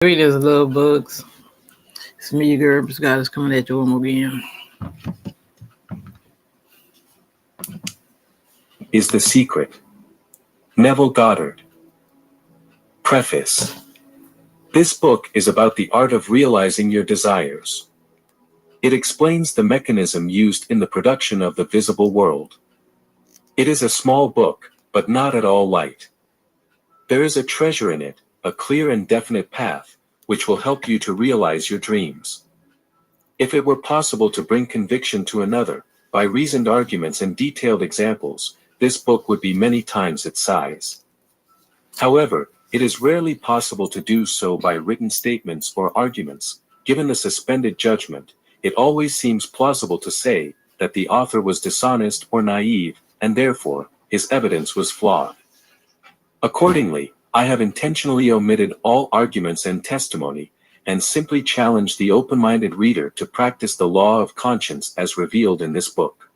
Greetings, love bugs. It's me, your girl, God is coming at you one again. Is the Secret. Neville Goddard. Preface. This book is about the art of realizing your desires. It explains the mechanism used in the production of the visible world. It is a small book, but not at all light. There is a treasure in it, a clear and definite path, which will help you to realize your dreams. If it were possible to bring conviction to another, by reasoned arguments and detailed examples, this book would be many times its size. However, it is rarely possible to do so by written statements or arguments. Given the suspended judgment, it always seems plausible to say that the author was dishonest or naive, and therefore, his evidence was flawed. Accordingly, I have intentionally omitted all arguments and testimony, and simply challenge the open-minded reader to practice the law of conscience as revealed in this book.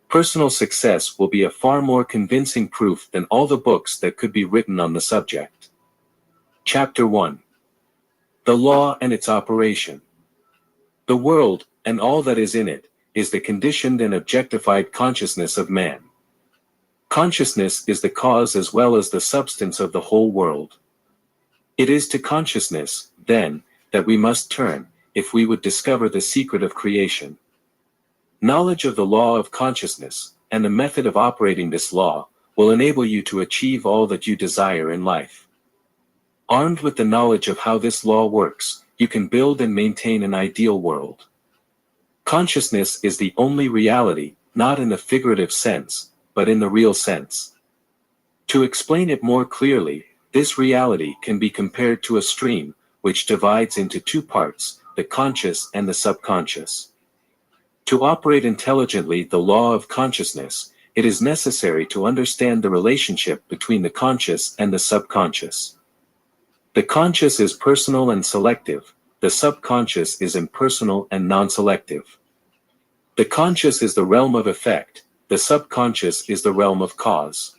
Personal success will be a far more convincing proof than all the books that could be written on the subject. Chapter 1. The Law and its Operation. The world, and all that is in it, is the conditioned and objectified consciousness of man. Consciousness is the cause as well as the substance of the whole world. It is to consciousness, then, that we must turn, if we would discover the secret of creation. Knowledge of the law of consciousness, and the method of operating this law, will enable you to achieve all that you desire in life. Armed with the knowledge of how this law works, you can build and maintain an ideal world. Consciousness is the only reality, not in the figurative sense, but in the real sense. To explain it more clearly, this reality can be compared to a stream, which divides into two parts, the conscious and the subconscious. To operate intelligently the law of consciousness, it is necessary to understand the relationship between the conscious and the subconscious. The conscious is personal and selective, the subconscious is impersonal and non-selective. The conscious is the realm of effect, the subconscious is the realm of cause.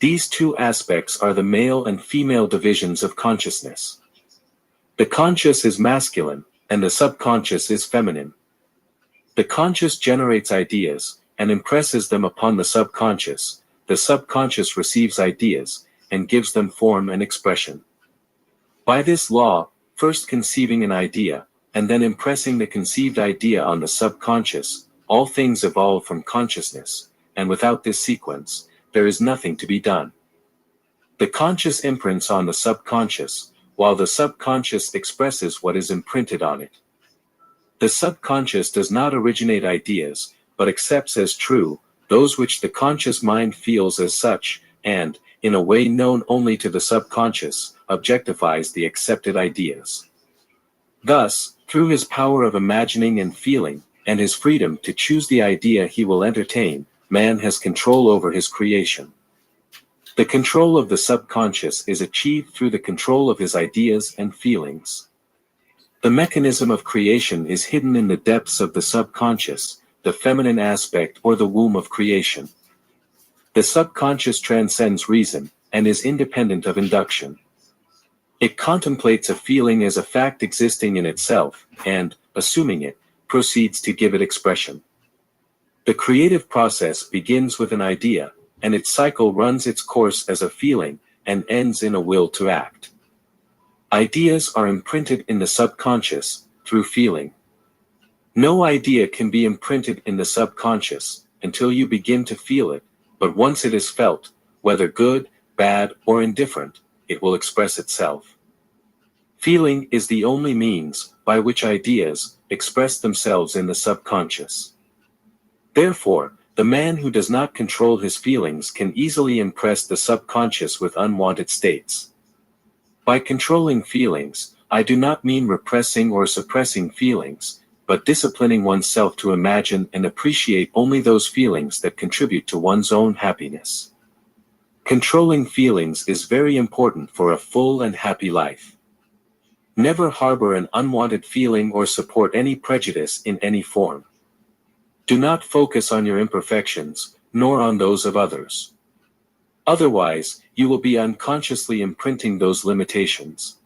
These two aspects are the male and female divisions of consciousness. The conscious is masculine, and the subconscious is feminine. The conscious generates ideas, and impresses them upon the subconscious receives ideas, and gives them form and expression. By this law, first conceiving an idea, and then impressing the conceived idea on the subconscious, all things evolve from consciousness, and without this sequence, there is nothing to be done. The conscious imprints on the subconscious, while the subconscious expresses what is imprinted on it. The subconscious does not originate ideas, but accepts as true, those which the conscious mind feels as such, and, in a way known only to the subconscious, objectifies the accepted ideas. Thus, through his power of imagining and feeling, and his freedom to choose the idea he will entertain, man has control over his creation. The control of the subconscious is achieved through the control of his ideas and feelings. The mechanism of creation is hidden in the depths of the subconscious, the feminine aspect or the womb of creation. The subconscious transcends reason, and is independent of induction. It contemplates a feeling as a fact existing in itself, and, assuming it, proceeds to give it expression. The creative process begins with an idea, and its cycle runs its course as a feeling, and ends in a will to act. Ideas are imprinted in the subconscious, through feeling. No idea can be imprinted in the subconscious, until you begin to feel it, but once it is felt, whether good, bad, or indifferent, it will express itself. Feeling is the only means by which ideas express themselves in the subconscious. Therefore, the man who does not control his feelings can easily impress the subconscious with unwanted states. By controlling feelings, I do not mean repressing or suppressing feelings, but disciplining oneself to imagine and appreciate only those feelings that contribute to one's own happiness. Controlling feelings is very important for a full and happy life. Never harbor an unwanted feeling or support any prejudice in any form. Do not focus on your imperfections, nor on those of others. Otherwise, you will be unconsciously imprinting those limitations.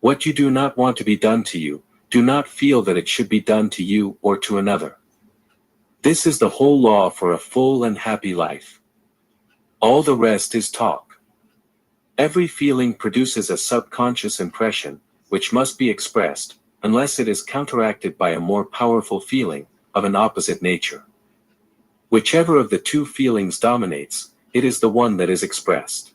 What you do not want to be done to you, do not feel that it should be done to you or to another. This is the whole law for a full and happy life. All the rest is talk. Every feeling produces a subconscious impression, which must be expressed, unless it is counteracted by a more powerful feeling, of an opposite nature. Whichever of the two feelings dominates, it is the one that is expressed.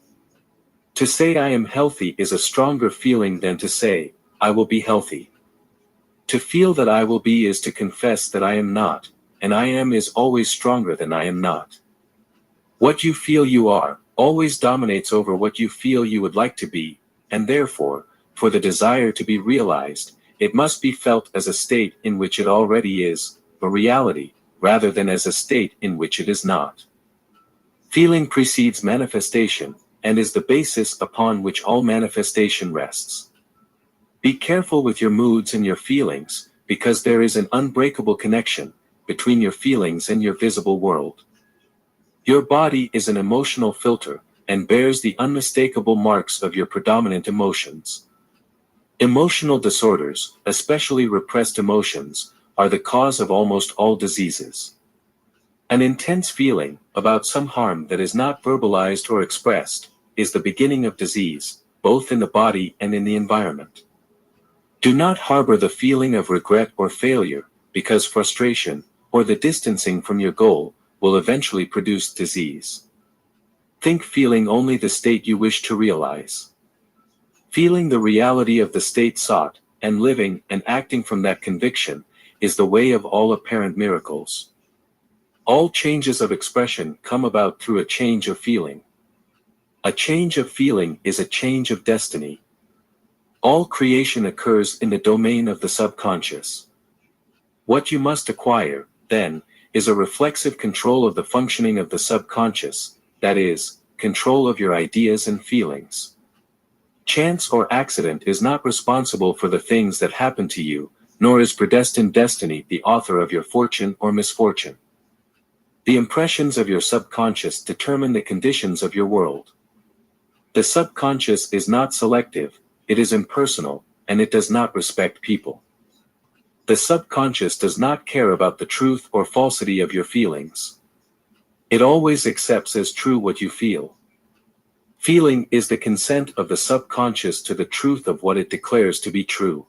To say I am healthy is a stronger feeling than to say, I will be healthy. To feel that I will be is to confess that I am not, and I am is always stronger than I am not. What you feel you are, always dominates over what you feel you would like to be, and therefore, for the desire to be realized, it must be felt as a state in which it already is, a reality, rather than as a state in which it is not. Feeling precedes manifestation, and is the basis upon which all manifestation rests. Be careful with your moods and your feelings, because there is an unbreakable connection between your feelings and your visible world. Your body is an emotional filter, and bears the unmistakable marks of your predominant emotions. Emotional disorders, especially repressed emotions, are the cause of almost all diseases. An intense feeling about some harm that is not verbalized or expressed is the beginning of disease, both in the body and in the environment. Do not harbor the feeling of regret or failure, because frustration, or the distancing from your goal, will eventually produce disease. Think feeling only the state you wish to realize. Feeling the reality of the state sought, and living and acting from that conviction, is the way of all apparent miracles. All changes of expression come about through a change of feeling. A change of feeling is a change of destiny. All creation occurs in the domain of the subconscious. What you must acquire, then, is a reflexive control of the functioning of the subconscious, that is, control of your ideas and feelings. Chance or accident is not responsible for the things that happen to you, nor is predestined destiny the author of your fortune or misfortune. The impressions of your subconscious determine the conditions of your world. The subconscious is not selective, it is impersonal, and it does not respect people. The subconscious does not care about the truth or falsity of your feelings. It always accepts as true what you feel. Feeling is the consent of the subconscious to the truth of what it declares to be true.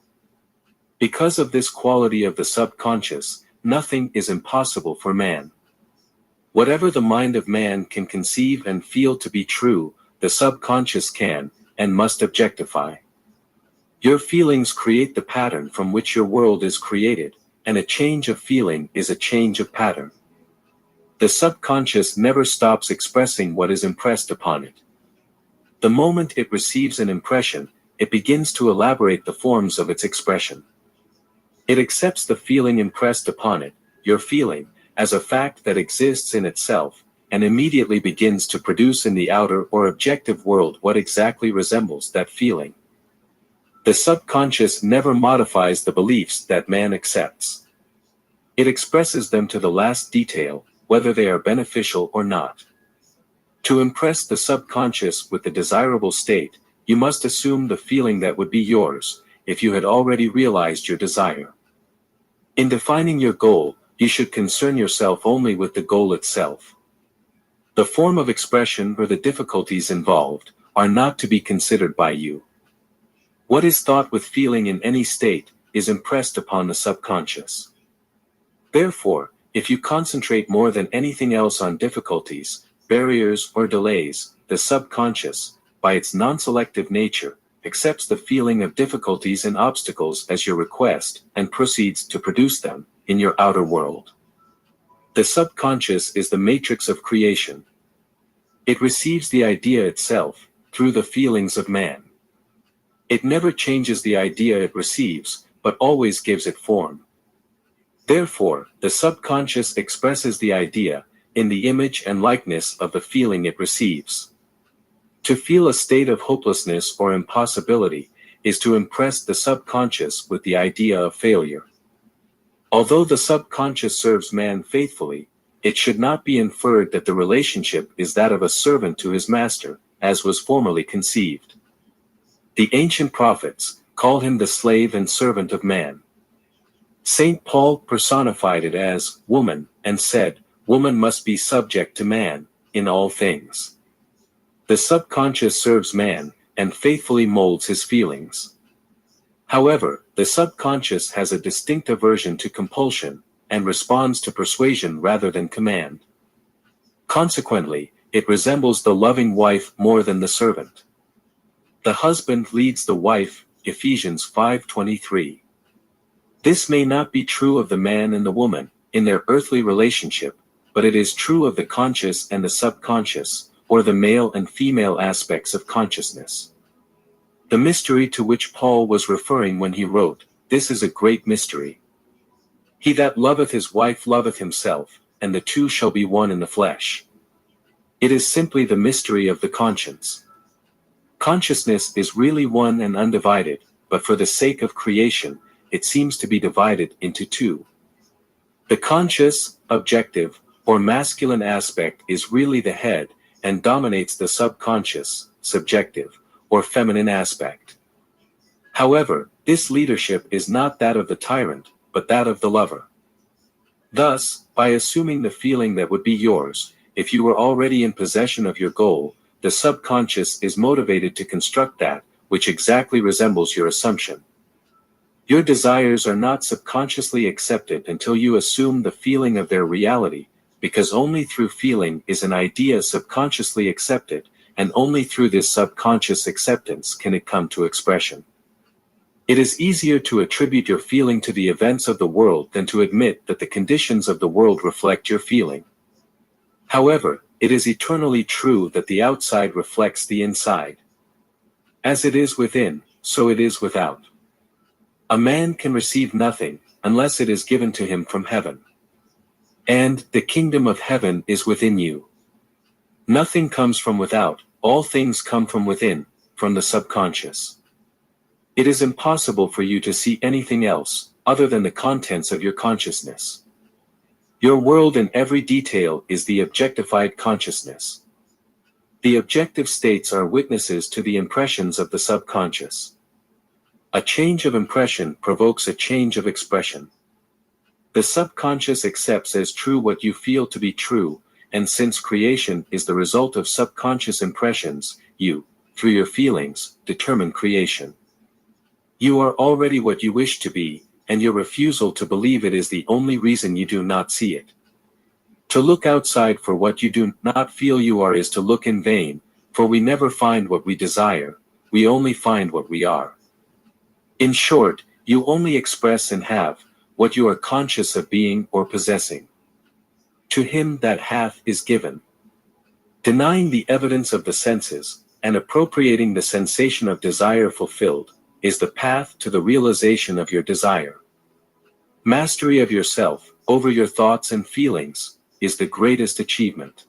Because of this quality of the subconscious, nothing is impossible for man. Whatever the mind of man can conceive and feel to be true, the subconscious can, and must objectify. Your feelings create the pattern from which your world is created, and a change of feeling is a change of pattern. The subconscious never stops expressing what is impressed upon it. The moment it receives an impression, it begins to elaborate the forms of its expression. It accepts the feeling impressed upon it, your feeling, as a fact that exists in itself, and immediately begins to produce in the outer or objective world what exactly resembles that feeling. The subconscious never modifies the beliefs that man accepts. It expresses them to the last detail, whether they are beneficial or not. To impress the subconscious with the desirable state, you must assume the feeling that would be yours, if you had already realized your desire. In defining your goal, you should concern yourself only with the goal itself. The form of expression or the difficulties involved are not to be considered by you. What is thought with feeling in any state is impressed upon the subconscious. Therefore, if you concentrate more than anything else on difficulties, barriers, or delays, the subconscious, by its non-selective nature, accepts the feeling of difficulties and obstacles as your request and proceeds to produce them in your outer world. The subconscious is the matrix of creation. It receives the idea itself through the feelings of man. It never changes the idea it receives, but always gives it form. Therefore, the subconscious expresses the idea in the image and likeness of the feeling it receives. To feel a state of hopelessness or impossibility is to impress the subconscious with the idea of failure. Although the subconscious serves man faithfully, it should not be inferred that the relationship is that of a servant to his master, as was formerly conceived. The ancient prophets, call him the slave and servant of man. St. Paul personified it as woman and said, woman must be subject to man in all things. The subconscious serves man and faithfully molds his feelings. However, the subconscious has a distinct aversion to compulsion and responds to persuasion rather than command. Consequently, it resembles the loving wife more than the servant. The husband leads the wife, Ephesians 5:23. This may not be true of the man and the woman in their earthly relationship, but it is true of the conscious and the subconscious, or the male and female aspects of consciousness. The mystery to which Paul was referring when he wrote, "This is a great mystery. He that loveth his wife loveth himself, and the two shall be one in the flesh." It is simply the mystery of the conscience. Consciousness is really one and undivided, but for the sake of creation, it seems to be divided into two. The conscious, objective, or masculine aspect is really the head, and dominates the subconscious, subjective, or feminine aspect. However, this leadership is not that of the tyrant, but that of the lover. Thus, by assuming the feeling that would be yours, if you were already in possession of your goal, the subconscious is motivated to construct that, which exactly resembles your assumption. Your desires are not subconsciously accepted until you assume the feeling of their reality, because only through feeling is an idea subconsciously accepted, and only through this subconscious acceptance can it come to expression. It is easier to attribute your feeling to the events of the world than to admit that the conditions of the world reflect your feeling. However, it is eternally true that the outside reflects the inside. As it is within, so it is without. A man can receive nothing, unless it is given to him from heaven. And the kingdom of heaven is within you. Nothing comes from without, all things come from within, from the subconscious. It is impossible for you to see anything else, other than the contents of your consciousness. Your world in every detail is the objectified consciousness. The objective states are witnesses to the impressions of the subconscious. A change of impression provokes a change of expression. The subconscious accepts as true what you feel to be true, and since creation is the result of subconscious impressions, you, through your feelings, determine creation. You are already what you wish to be, and your refusal to believe it is the only reason you do not see it. To look outside for what you do not feel you are is to look in vain, for we never find what we desire, we only find what we are. In short, you only express and have what you are conscious of being or possessing. To him that hath is given. Denying the evidence of the senses, and appropriating the sensation of desire fulfilled, is the path to the realization of your desire. Mastery of yourself, over your thoughts and feelings, is the greatest achievement.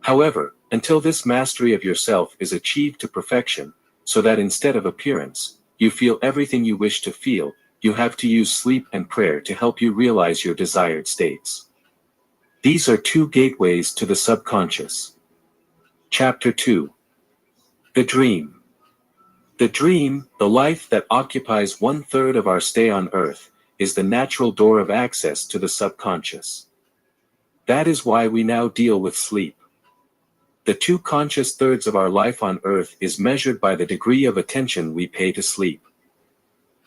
However, until this mastery of yourself is achieved to perfection, so that instead of appearance, you feel everything you wish to feel, you have to use sleep and prayer to help you realize your desired states. These are two gateways to the subconscious. Chapter 2. The Dream. The dream, the life that occupies 1/3 of our stay on earth, is the natural door of access to the subconscious. That is why we now deal with sleep. The two conscious thirds of our life on earth is measured by the degree of attention we pay to sleep.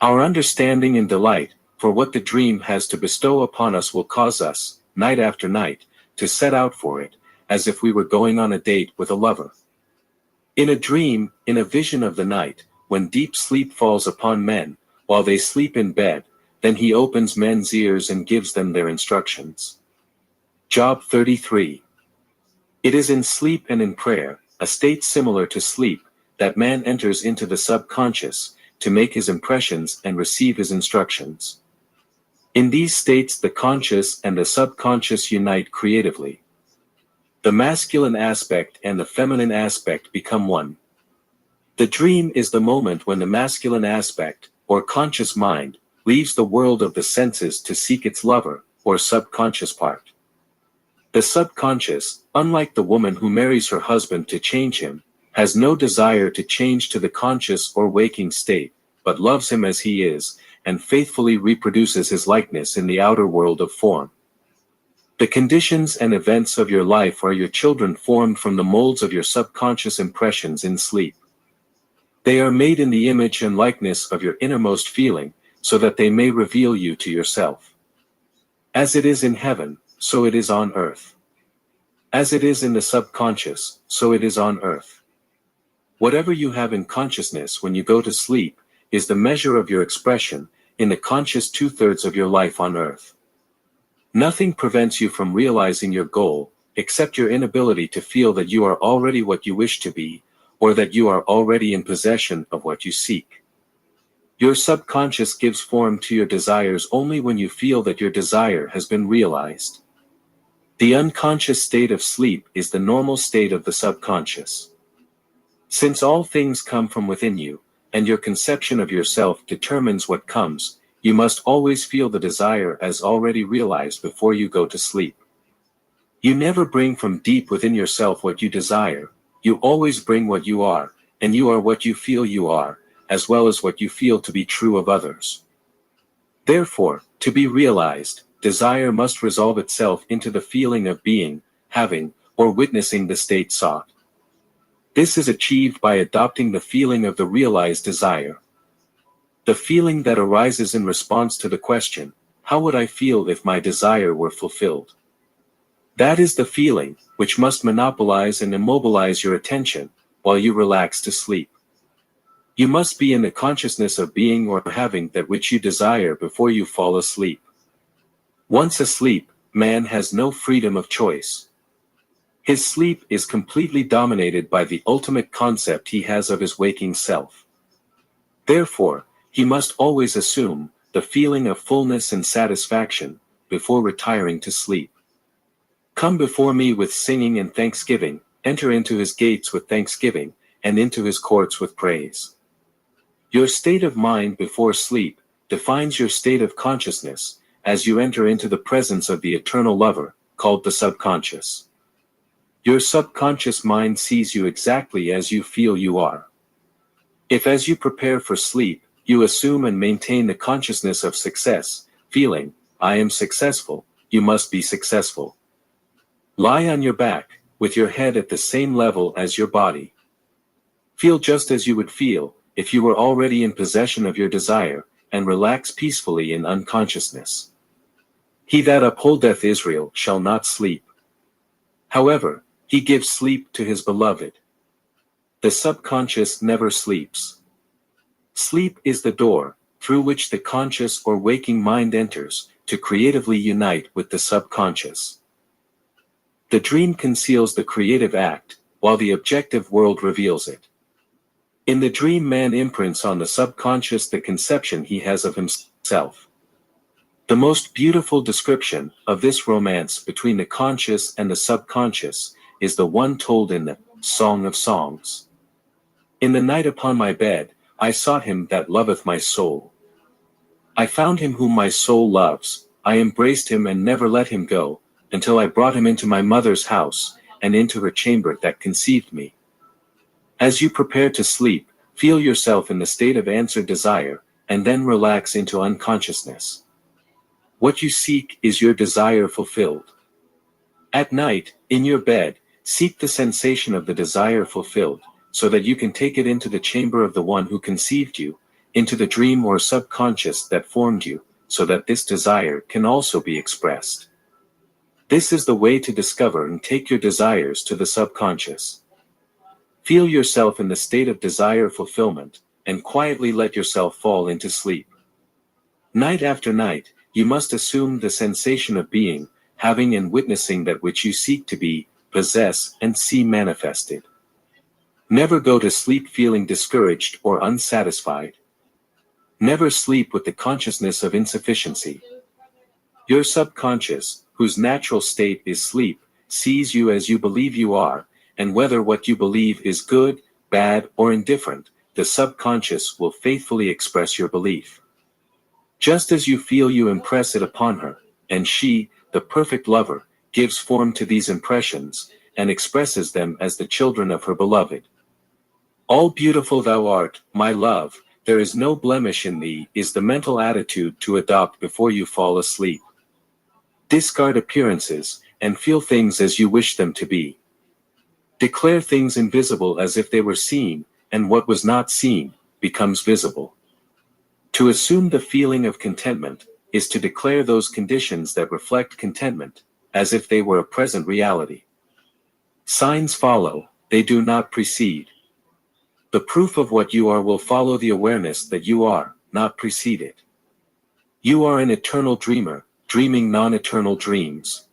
Our understanding and delight for what the dream has to bestow upon us will cause us, night after night, to set out for it, as if we were going on a date with a lover. In a dream, in a vision of the night, when deep sleep falls upon men, while they sleep in bed, then he opens men's ears and gives them their instructions. Job 33. It is in sleep and in prayer, a state similar to sleep, that man enters into the subconscious, to make his impressions and receive his instructions. In these states the conscious and the subconscious unite creatively. The masculine aspect and the feminine aspect become one. The dream is the moment when the masculine aspect, or conscious mind, leaves the world of the senses to seek its lover, or subconscious part. The subconscious, unlike the woman who marries her husband to change him, has no desire to change to the conscious or waking state, but loves him as he is, and faithfully reproduces his likeness in the outer world of form. The conditions and events of your life are your children formed from the molds of your subconscious impressions in sleep. They are made in the image and likeness of your innermost feeling, so that they may reveal you to yourself. As it is in heaven, so it is on earth. As it is in the subconscious, so it is on earth. Whatever you have in consciousness when you go to sleep, is the measure of your expression, in the conscious 2/3 of your life on earth. Nothing prevents you from realizing your goal, except your inability to feel that you are already what you wish to be, or that you are already in possession of what you seek. Your subconscious gives form to your desires only when you feel that your desire has been realized. The unconscious state of sleep is the normal state of the subconscious. Since all things come from within you, and your conception of yourself determines what comes, you must always feel the desire as already realized before you go to sleep. You never bring from deep within yourself what you desire, you always bring what you are, and you are what you feel you are, as well as what you feel to be true of others. Therefore, to be realized, desire must resolve itself into the feeling of being, having, or witnessing the state sought. This is achieved by adopting the feeling of the realized desire. The feeling that arises in response to the question, how would I feel if my desire were fulfilled? That is the feeling, which must monopolize and immobilize your attention, while you relax to sleep. You must be in the consciousness of being or having that which you desire before you fall asleep. Once asleep, man has no freedom of choice. His sleep is completely dominated by the ultimate concept he has of his waking self. Therefore, he must always assume the feeling of fullness and satisfaction before retiring to sleep. Come before me with singing and thanksgiving, enter into his gates with thanksgiving, and into his courts with praise. Your state of mind before sleep defines your state of consciousness as you enter into the presence of the eternal lover, called the subconscious. Your subconscious mind sees you exactly as you feel you are. If as you prepare for sleep, you assume and maintain the consciousness of success, feeling, I am successful, you must be successful. Lie on your back, with your head at the same level as your body. Feel just as you would feel, if you were already in possession of your desire, and relax peacefully in unconsciousness. He that upholdeth Israel shall not sleep. However, he gives sleep to his beloved. The subconscious never sleeps. Sleep is the door, through which the conscious or waking mind enters, to creatively unite with the subconscious. The dream conceals the creative act, while the objective world reveals it. In the dream, man imprints on the subconscious the conception he has of himself. The most beautiful description of this romance between the conscious and the subconscious is the one told in the Song of Songs. In the night upon my bed, I sought him that loveth my soul. I found him whom my soul loves, I embraced him and never let him go, until I brought him into my mother's house, and into her chamber that conceived me. As you prepare to sleep, feel yourself in the state of answered desire, and then relax into unconsciousness. What you seek is your desire fulfilled. At night, in your bed, seek the sensation of the desire fulfilled, so that you can take it into the chamber of the one who conceived you, into the dream or subconscious that formed you, so that this desire can also be expressed. This is the way to discover and take your desires to the subconscious. Feel yourself in the state of desire fulfillment, and quietly let yourself fall into sleep. Night after night, you must assume the sensation of being, having and witnessing that which you seek to be, possess, and see manifested. Never go to sleep feeling discouraged or unsatisfied. Never sleep with the consciousness of insufficiency. Your subconscious, whose natural state is sleep, sees you as you believe you are, and whether what you believe is good, bad, or indifferent, the subconscious will faithfully express your belief. Just as you feel, you impress it upon her, and she, the perfect lover, gives form to these impressions, and expresses them as the children of her beloved. All beautiful thou art, my love, there is no blemish in thee is the mental attitude to adopt before you fall asleep. Discard appearances, and feel things as you wish them to be. Declare things invisible as if they were seen, and what was not seen becomes visible. To assume the feeling of contentment is to declare those conditions that reflect contentment, as if they were a present reality. Signs follow, they do not precede. The proof of what you are will follow the awareness that you are, not precede it. You are an eternal dreamer, dreaming non-eternal dreams.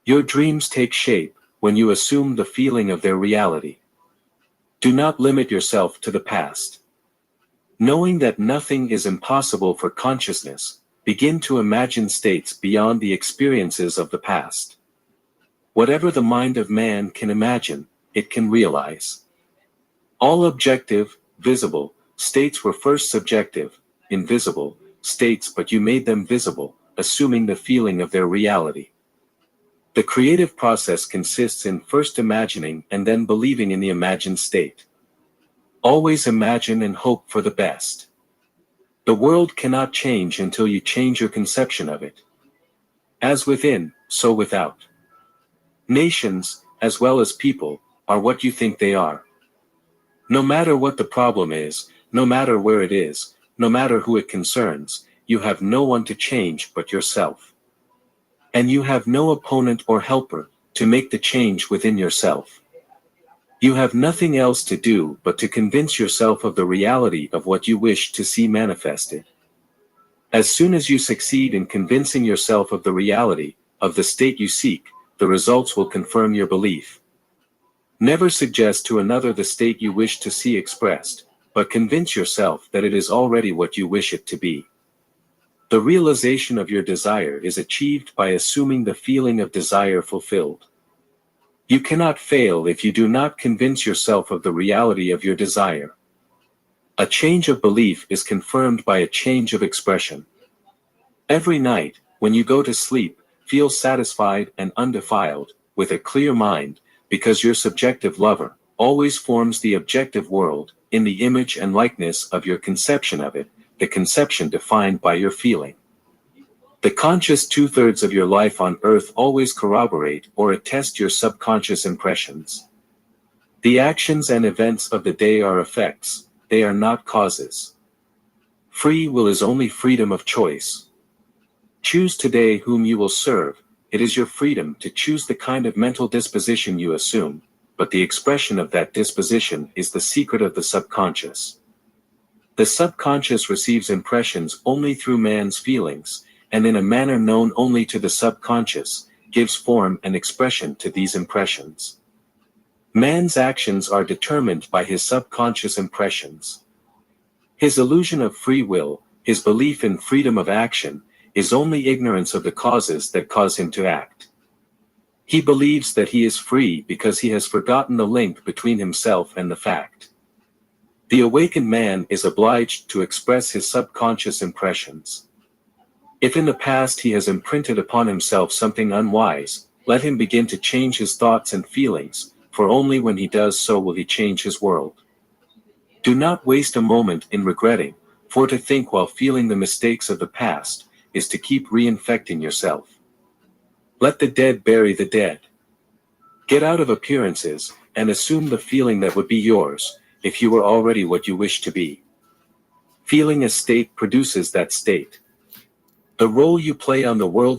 Your dreams take shape when you assume the feeling of their reality. Do not limit yourself to the past. Knowing that nothing is impossible for consciousness, begin to imagine states beyond the experiences of the past. Whatever the mind of man can imagine, it can realize. All objective, visible, states were first subjective, invisible, states, but you made them visible, assuming the feeling of their reality. The creative process consists in first imagining and then believing in the imagined state. Always imagine and hope for the best. The world cannot change until you change your conception of it. As within, so without. Nations, as well as people, are what you think they are. No matter what the problem is, no matter where it is, no matter who it concerns, you have no one to change but yourself. And you have no opponent or helper to make the change within yourself. You have nothing else to do but to convince yourself of the reality of what you wish to see manifested. As soon as you succeed in convincing yourself of the reality of the state you seek, the results will confirm your belief. Never suggest to another the state you wish to see expressed, but convince yourself that it is already what you wish it to be. The realization of your desire is achieved by assuming the feeling of desire fulfilled. You cannot fail if you do not convince yourself of the reality of your desire. A change of belief is confirmed by a change of expression. Every night, when you go to sleep, feel satisfied and undefiled, with a clear mind, because your subjective lover always forms the objective world, in the image and likeness of your conception of it, the conception defined by your feeling. The conscious two-thirds of your life on earth always corroborate or attest your subconscious impressions. The actions and events of the day are effects, they are not causes. Free will is only freedom of choice. Choose today whom you will serve. It is your freedom to choose the kind of mental disposition you assume, but the expression of that disposition is the secret of the subconscious. The subconscious receives impressions only through man's feelings, and in a manner known only to the subconscious, gives form and expression to these impressions. Man's actions are determined by his subconscious impressions. His illusion of free will, his belief in freedom of action, is only ignorance of the causes that cause him to act. He believes that he is free because he has forgotten the link between himself and the fact. The awakened man is obliged to express his subconscious impressions. If in the past he has imprinted upon himself something unwise, let him begin to change his thoughts and feelings, for only when he does so will he change his world. Do not waste a moment in regretting, for to think while feeling the mistakes of the past is to keep reinfecting yourself. Let the dead bury the dead. Get out of appearances, and assume the feeling that would be yours, if you were already what you wish to be. Feeling a state produces that state. The role you play on the world